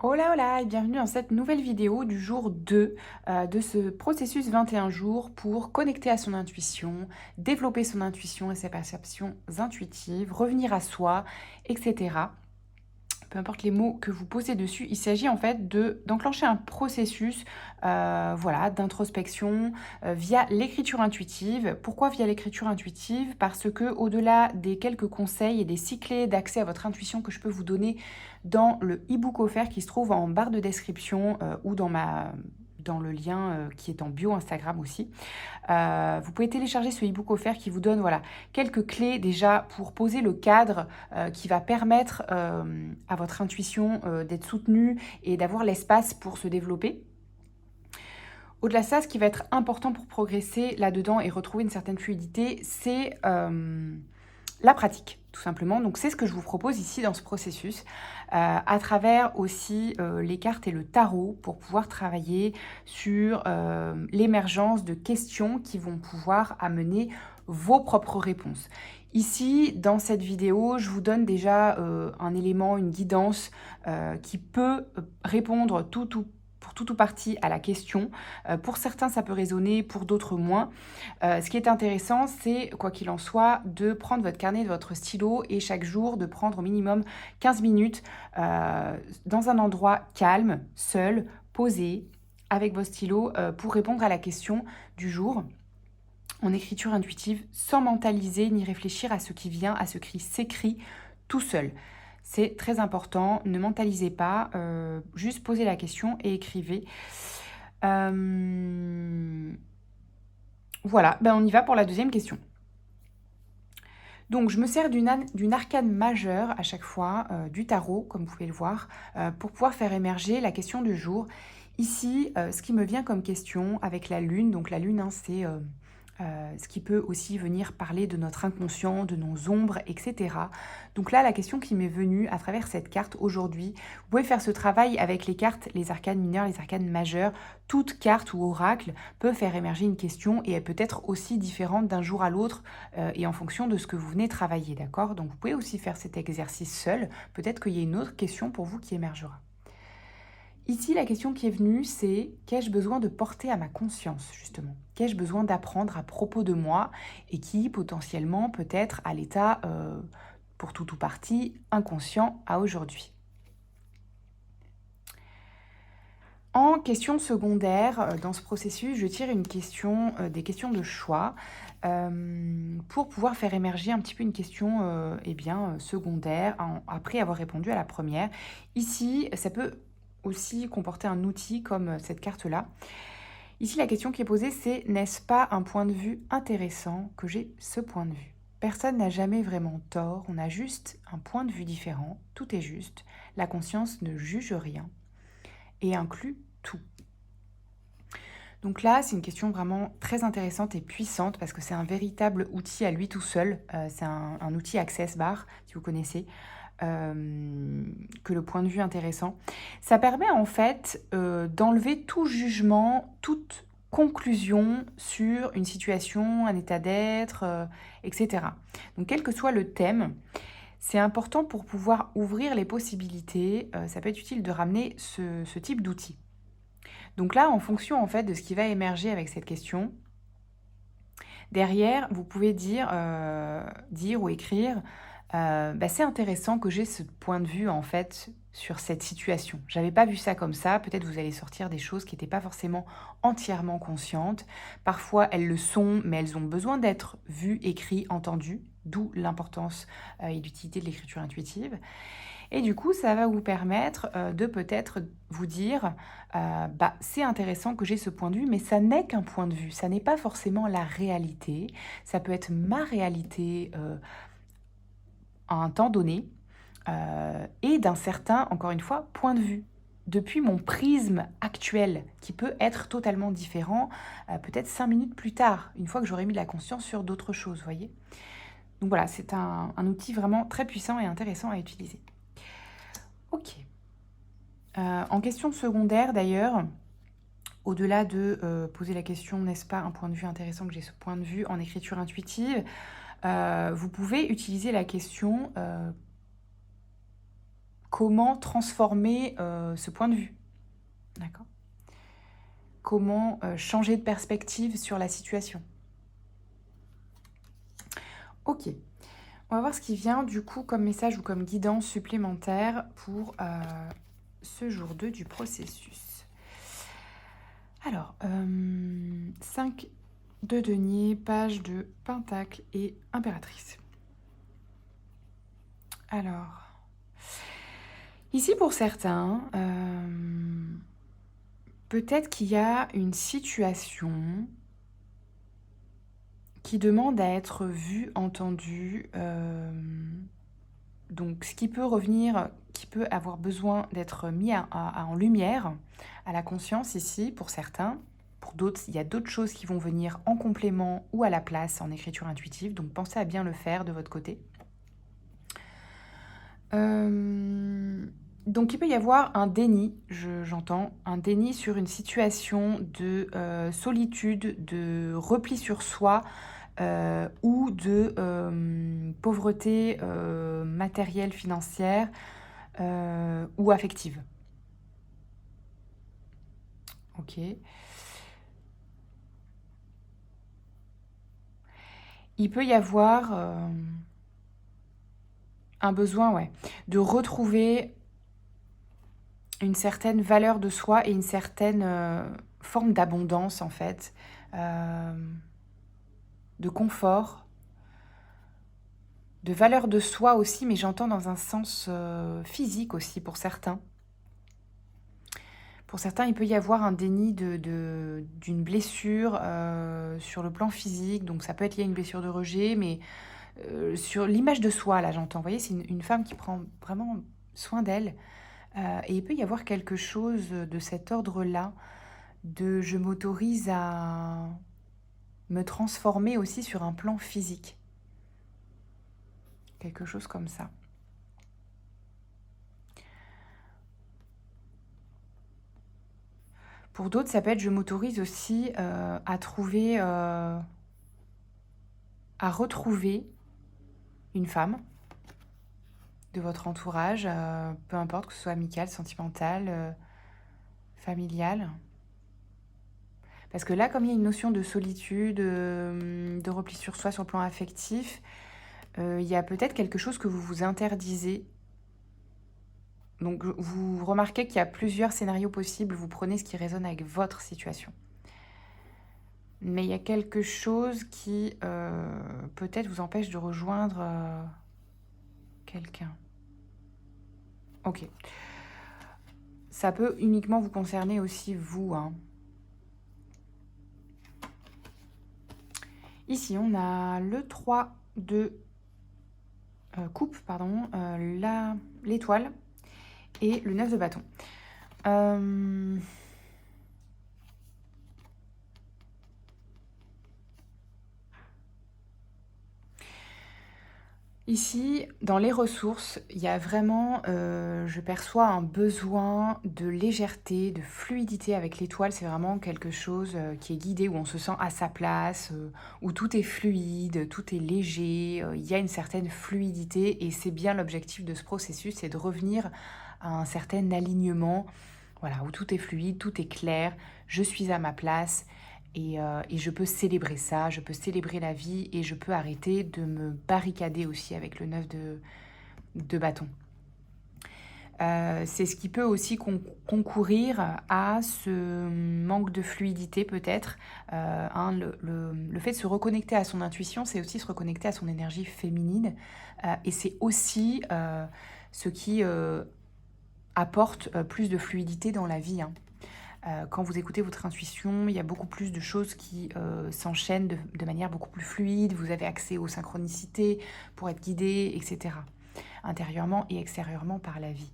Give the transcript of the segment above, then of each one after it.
Hola hola et bienvenue dans cette nouvelle vidéo du jour 2 de ce processus 21 jours pour connecter à son intuition, développer son intuition et ses perceptions intuitives, revenir à soi, etc. Peu importe les mots que vous posez dessus, il s'agit en fait d'enclencher un processus voilà, d'introspection via l'écriture intuitive. Pourquoi via l'écriture intuitive? Parce que au-delà des quelques conseils et des 6 clés d'accès à votre intuition que je peux vous donner dans le e-book offert qui se trouve en barre de description ou dans le lien qui est en bio Instagram aussi. Vous pouvez télécharger ce e-book offert qui vous donne voilà, quelques clés déjà pour poser le cadre qui va permettre à votre intuition d'être soutenue et d'avoir l'espace pour se développer. Au-delà de ça, ce qui va être important pour progresser là-dedans et retrouver une certaine fluidité, c'est la pratique, tout simplement. Donc c'est ce que je vous propose ici dans ce processus, à travers aussi les cartes et le tarot pour pouvoir travailler sur l'émergence de questions qui vont pouvoir amener vos propres réponses. Ici, dans cette vidéo, je vous donne déjà un élément, une guidance qui peut répondre pour tout ou partie à la question. Pour certains, ça peut résonner, pour d'autres moins. Ce qui est intéressant, c'est, quoi qu'il en soit, de prendre votre carnet, de votre stylo et chaque jour de prendre au minimum 15 minutes dans un endroit calme, seul, posé, avec vos stylos pour répondre à la question du jour en écriture intuitive sans mentaliser ni réfléchir à ce qui vient, à ce qui s'écrit tout seul. C'est très important, ne mentalisez pas, juste posez la question et écrivez. Voilà, ben on y va pour la deuxième question. Donc, je me sers d'une arcane majeure à chaque fois, du tarot, comme vous pouvez le voir, pour pouvoir faire émerger la question du jour. Ici, ce qui me vient comme question avec la lune, donc la lune, hein, c'est ce qui peut aussi venir parler de notre inconscient, de nos ombres, etc. Donc là, la question qui m'est venue à travers cette carte aujourd'hui, vous pouvez faire ce travail avec les cartes, les arcanes mineures, les arcanes majeures. Toute carte ou oracle peut faire émerger une question et elle peut être aussi différente d'un jour à l'autre et en fonction de ce que vous venez travailler, d'accord? Donc vous pouvez aussi faire cet exercice seul. Peut-être qu'il y a une autre question pour vous qui émergera. Ici, la question qui est venue, c'est qu'ai-je besoin de porter à ma conscience, justement? Qu'ai-je besoin d'apprendre à propos de moi et qui, potentiellement, peut être à l'état, pour tout ou partie, inconscient à aujourd'hui? En question secondaire, dans ce processus, je tire une question, des questions de choix, pour pouvoir faire émerger un petit peu une question, eh bien, secondaire après avoir répondu à la première. Ici, ça peut aussi comporter un outil comme cette carte-là. Ici, la question qui est posée, c'est: «N'est-ce pas un point de vue intéressant que j'ai ce point de vue?» Personne n'a jamais vraiment tort, on a juste un point de vue différent, tout est juste. La conscience ne juge rien et inclut tout. Donc là, c'est une question vraiment très intéressante et puissante parce que c'est un véritable outil à lui tout seul. C'est un outil Access Bar, si vous connaissez, que le point de vue intéressant. Ça permet en fait d'enlever tout jugement, toute conclusion sur une situation, un état d'être, etc. Donc quel que soit le thème, c'est important pour pouvoir ouvrir les possibilités. Ça peut être utile de ramener ce type d'outil. Donc là, en fonction en fait de ce qui va émerger avec cette question, derrière, vous pouvez dire ou écrire, «Bah, c'est intéressant que j'ai ce point de vue en fait sur cette situation. J'avais pas vu ça comme ça». Peut-être vous allez sortir des choses qui n'étaient pas forcément entièrement conscientes. Parfois, elles le sont, mais elles ont besoin d'être vues, écrites, entendues, d'où l'importance, et l'utilité de l'écriture intuitive. Et du coup, ça va vous permettre, de peut-être vous dire, «Bah, c'est intéressant que j'ai ce point de vue, mais ça n'est qu'un point de vue, ça n'est pas forcément la réalité. Ça peut être ma réalité, à un temps donné, et d'un certain, encore une fois, point de vue. Depuis mon prisme actuel, qui peut être totalement différent, peut-être 5 minutes plus tard, une fois que j'aurai mis de la conscience sur d'autres choses», vous voyez? Donc voilà, c'est un outil vraiment très puissant et intéressant à utiliser. OK. En question secondaire d'ailleurs, au-delà de, poser la question: «N'est-ce pas un point de vue intéressant que j'ai ce point de vue?» en écriture intuitive, vous pouvez utiliser la question, comment transformer ce point de vue. D'accord? Comment changer de perspective sur la situation. Ok. On va voir ce qui vient du coup comme message ou comme guidance supplémentaire pour ce jour 2 du processus. Alors, 5 de denier, page de pentacle et impératrice. Alors, ici pour certains, peut-être qu'il y a une situation qui demande à être vue, entendue, donc ce qui peut revenir, qui peut avoir besoin d'être mis en lumière, à la conscience ici pour certains. Pour d'autres, il y a d'autres choses qui vont venir en complément ou à la place en écriture intuitive, donc pensez à bien le faire de votre côté. Donc il peut y avoir un déni, j'entends, un déni sur une situation de solitude, de repli sur soi ou de pauvreté matérielle, financière ou affective. Ok. Il peut y avoir un besoin, ouais, de retrouver une certaine valeur de soi et une certaine forme d'abondance, en fait, de confort, de valeur de soi aussi, mais j'entends dans un sens physique aussi pour certains. Pour certains, il peut y avoir un déni d'une blessure sur le plan physique, donc ça peut être lié à une blessure de rejet, mais sur l'image de soi, là j'entends, vous voyez, c'est une femme qui prend vraiment soin d'elle, et il peut y avoir quelque chose de cet ordre-là, de je m'autorise à me transformer aussi sur un plan physique. Quelque chose comme ça. Pour d'autres, ça peut être je m'autorise aussi à trouver, à retrouver une femme de votre entourage, peu importe que ce soit amical, sentimental, familial. Parce que là, comme il y a une notion de solitude, de repli sur soi sur le plan affectif, il y a peut-être quelque chose que vous vous interdisez. Donc vous remarquez qu'il y a plusieurs scénarios possibles, vous prenez ce qui résonne avec votre situation. Mais il y a quelque chose qui peut-être vous empêche de rejoindre quelqu'un. Ok. Ça peut uniquement vous concerner aussi vous, hein. Ici, on a le 3 de coupe, pardon, l'étoile et le 9 de bâton. Ici, dans les ressources, il y a vraiment, je perçois un besoin de légèreté, de fluidité avec l'étoile. C'est vraiment quelque chose qui est guidé, où on se sent à sa place, où tout est fluide, tout est léger. Il y a une certaine fluidité et c'est bien l'objectif de ce processus, c'est de revenir à un certain alignement, voilà, où tout est fluide, tout est clair, je suis à ma place. Et je peux célébrer ça, je peux célébrer la vie et je peux arrêter de me barricader aussi avec le 9 de bâton. C'est ce qui peut aussi concourir à ce manque de fluidité peut-être. Le fait de se reconnecter à son intuition, c'est aussi se reconnecter à son énergie féminine. Et c'est aussi ce qui apporte plus de fluidité dans la vie, hein. Quand vous écoutez votre intuition, il y a beaucoup plus de choses qui s'enchaînent de manière beaucoup plus fluide. Vous avez accès aux synchronicités pour être guidé, etc. Intérieurement et extérieurement par la vie.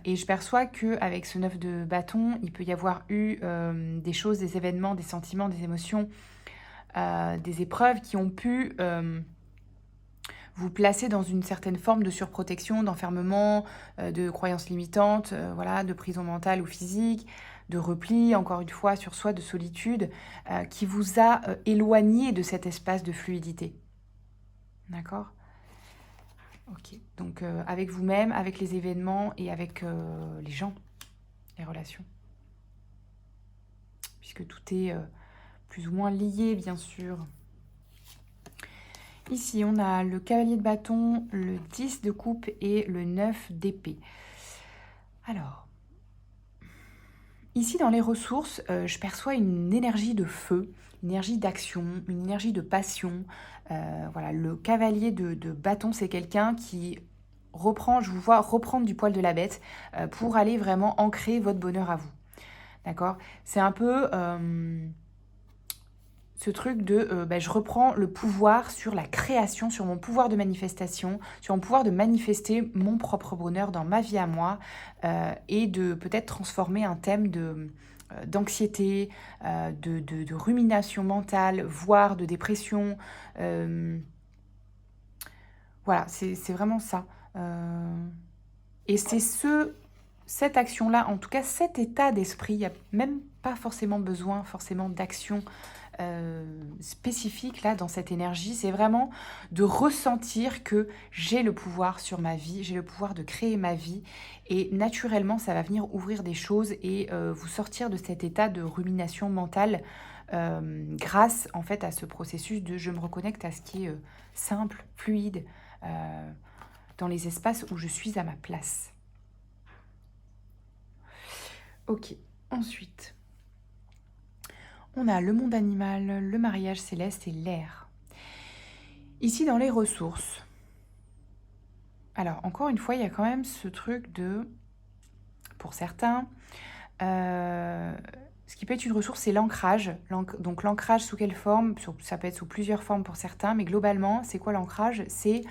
Et je perçois qu'avec ce 9 de bâton, il peut y avoir eu des choses, des événements, des sentiments, des émotions, des épreuves qui ont pu vous placer dans une certaine forme de surprotection, d'enfermement, de croyances limitantes, voilà, de prison mentale ou physique, de repli, encore une fois, sur soi, de solitude, qui vous a éloigné de cet espace de fluidité. D'accord ? Ok, donc avec vous-même, avec les événements et avec les gens, les relations. Puisque tout est plus ou moins lié, bien sûr. Ici, on a le cavalier de bâton, le 10 de coupe et le 9 d'épée. Alors, ici, dans les ressources, je perçois une énergie de feu, une énergie d'action, une énergie de passion. Voilà, le cavalier de bâton, c'est quelqu'un qui reprend, je vous vois reprendre du poil de la bête pour aller vraiment ancrer votre bonheur à vous. D'accord? C'est un peu ce truc de je reprends le pouvoir sur la création, sur mon pouvoir de manifestation, sur mon pouvoir de manifester mon propre bonheur dans ma vie à moi et de peut-être transformer un thème d'anxiété, de rumination mentale, voire de dépression. Voilà, c'est vraiment ça. Et c'est cette action-là, en tout cas cet état d'esprit, il n'y a même pas forcément besoin forcément d'action spécifique là dans cette énergie, c'est vraiment de ressentir que j'ai le pouvoir sur ma vie, j'ai le pouvoir de créer ma vie et naturellement ça va venir ouvrir des choses et vous sortir de cet état de rumination mentale grâce en fait à ce processus de je me reconnecte à ce qui est simple, fluide, dans les espaces où je suis à ma place. Ok, ensuite on a le monde animal, le mariage céleste et l'air. Ici, dans les ressources. Alors, encore une fois, il y a quand même ce truc de, pour certains, ce qui peut être une ressource, c'est l'ancrage. Donc, l'ancrage sous quelle forme? Ça peut être sous plusieurs formes pour certains, mais globalement, c'est quoi l'ancrage? C'est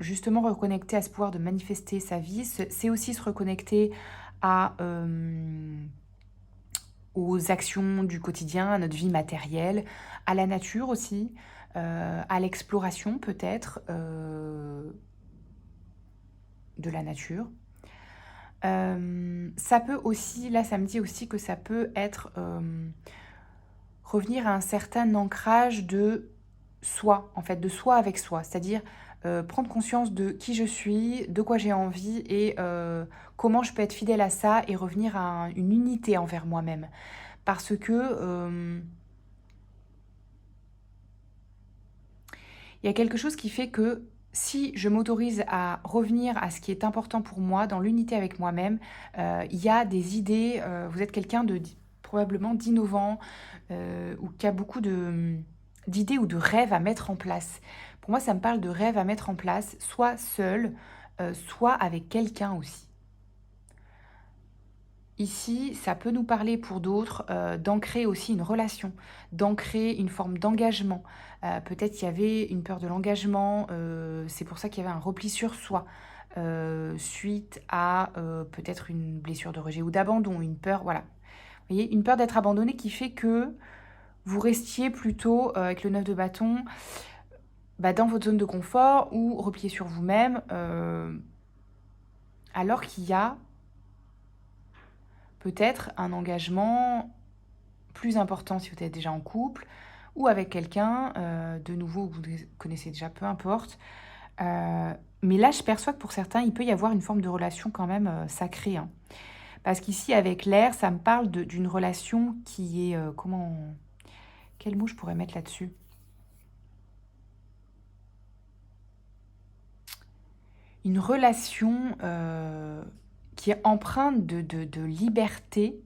justement reconnecter à ce pouvoir de manifester sa vie. C'est aussi se reconnecter aux actions du quotidien, à notre vie matérielle, à la nature aussi, à l'exploration peut-être de la nature. Ça peut aussi, là ça me dit aussi que ça peut être revenir à un certain ancrage de soi, en fait, de soi avec soi, c'est-à-dire prendre conscience de qui je suis, de quoi j'ai envie et comment je peux être fidèle à ça et revenir à une unité envers moi-même. Parce que il y a quelque chose qui fait que si je m'autorise à revenir à ce qui est important pour moi, dans l'unité avec moi-même, il y a des idées, vous êtes quelqu'un de probablement d'innovant ou qui a beaucoup d'idées ou de rêves à mettre en place. Pour moi, ça me parle de rêves à mettre en place, soit seul, soit avec quelqu'un aussi. Ici, ça peut nous parler pour d'autres d'ancrer aussi une relation, d'ancrer une forme d'engagement. Peut-être qu'il y avait une peur de l'engagement, c'est pour ça qu'il y avait un repli sur soi, suite à peut-être une blessure de rejet ou d'abandon, une peur, voilà. Vous voyez, une peur d'être abandonné qui fait que vous restiez plutôt, avec le 9 de bâton, dans votre zone de confort ou replié sur vous-même, alors qu'il y a peut-être un engagement plus important si vous êtes déjà en couple ou avec quelqu'un de nouveau que vous connaissez déjà, peu importe. Mais là, je perçois que pour certains, il peut y avoir une forme de relation quand même sacrée. Hein. Parce qu'ici, avec l'air, ça me parle d'une relation qui est... Quel mot je pourrais mettre là-dessus? Une relation qui est empreinte de liberté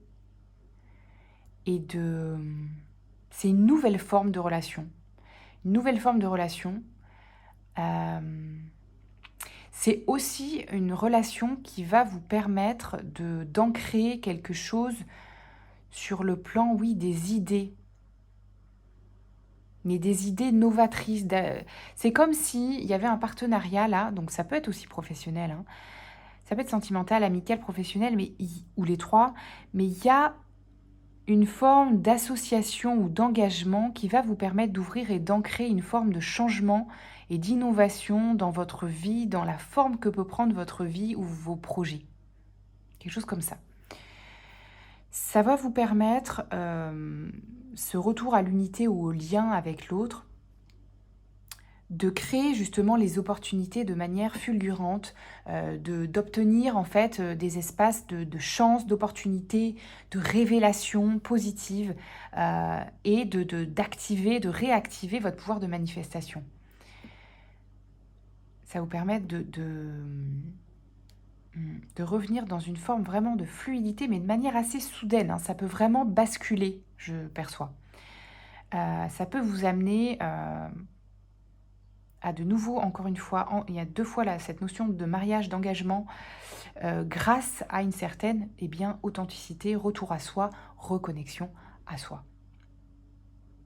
et de... C'est une nouvelle forme de relation. Une nouvelle forme de relation. C'est aussi une relation qui va vous permettre d'ancrer quelque chose sur le plan, oui, des idées. Mais des idées novatrices. C'est comme s'il y avait un partenariat là, donc ça peut être aussi professionnel, hein. Ça peut être sentimental, amical, professionnel, ou les trois, mais il y a une forme d'association ou d'engagement qui va vous permettre d'ouvrir et d'ancrer une forme de changement et d'innovation dans votre vie, dans la forme que peut prendre votre vie ou vos projets. Quelque chose comme ça. Ça va vous permettre, ce retour à l'unité ou au lien avec l'autre, de créer justement les opportunités de manière fulgurante, d'obtenir en fait des espaces de chance, d'opportunités, de révélations positives et d'activer, de réactiver votre pouvoir de manifestation. Ça vous permet de revenir dans une forme vraiment de fluidité, mais de manière assez soudaine, hein. Ça peut vraiment basculer, je perçois. Ça peut vous amener à de nouveau, encore une fois, il y a 2 fois là, cette notion de mariage, d'engagement, grâce à une certaine authenticité, retour à soi, reconnexion à soi.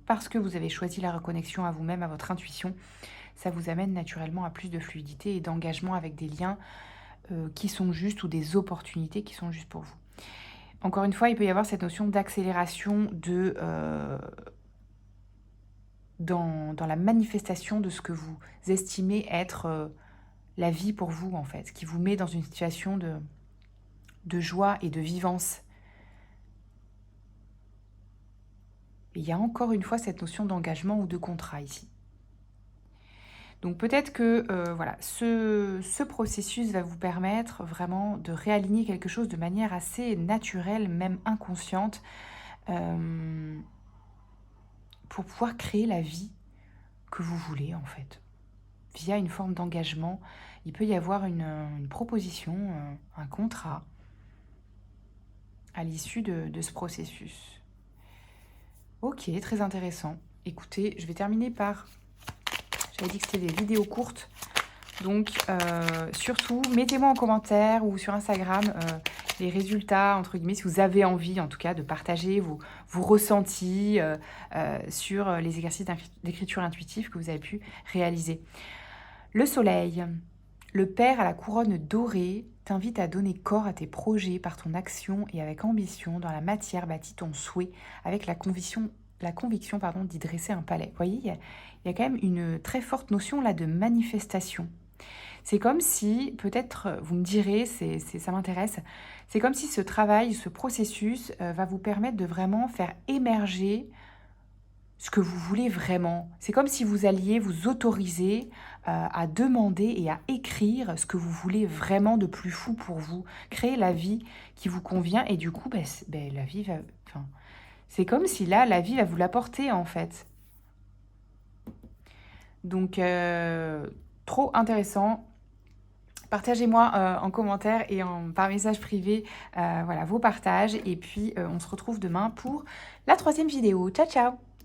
Parce que vous avez choisi la reconnexion à vous-même, à votre intuition, ça vous amène naturellement à plus de fluidité et d'engagement avec des liens qui sont justes ou des opportunités qui sont justes pour vous. Encore une fois, il peut y avoir cette notion d'accélération dans la manifestation de ce que vous estimez être la vie pour vous, en fait, ce qui vous met dans une situation de joie et de vivance. Et il y a encore une fois cette notion d'engagement ou de contrat ici. Donc peut-être que voilà, ce processus va vous permettre vraiment de réaligner quelque chose de manière assez naturelle, même inconsciente, pour pouvoir créer la vie que vous voulez en fait. Via une forme d'engagement, il peut y avoir une proposition, un contrat à l'issue de ce processus. Ok, très intéressant. Écoutez, je vais terminer par... J'avais dit que c'était des vidéos courtes. Donc, surtout, mettez-moi en commentaire ou sur Instagram les résultats, entre guillemets, si vous avez envie, en tout cas, de partager vos ressentis sur les exercices d'écriture intuitive que vous avez pu réaliser. Le soleil, le père à la couronne dorée, t'invite à donner corps à tes projets par ton action et avec ambition dans la matière bâtit ton souhait avec la conviction d'y dresser un palais. Vous voyez, il y a quand même une très forte notion là de manifestation. C'est comme si, peut-être, vous me direz, ça m'intéresse, c'est comme si ce travail, ce processus va vous permettre de vraiment faire émerger ce que vous voulez vraiment. C'est comme si vous alliez vous autoriser à demander et à écrire ce que vous voulez vraiment de plus fou pour vous. Créer la vie qui vous convient et du coup, la vie va... Enfin, c'est comme si là, la vie va vous l'apporter en fait. Donc, trop intéressant. Partagez-moi en commentaire et par message privé voilà, vos partages. Et puis, on se retrouve demain pour la 3e vidéo. Ciao, ciao!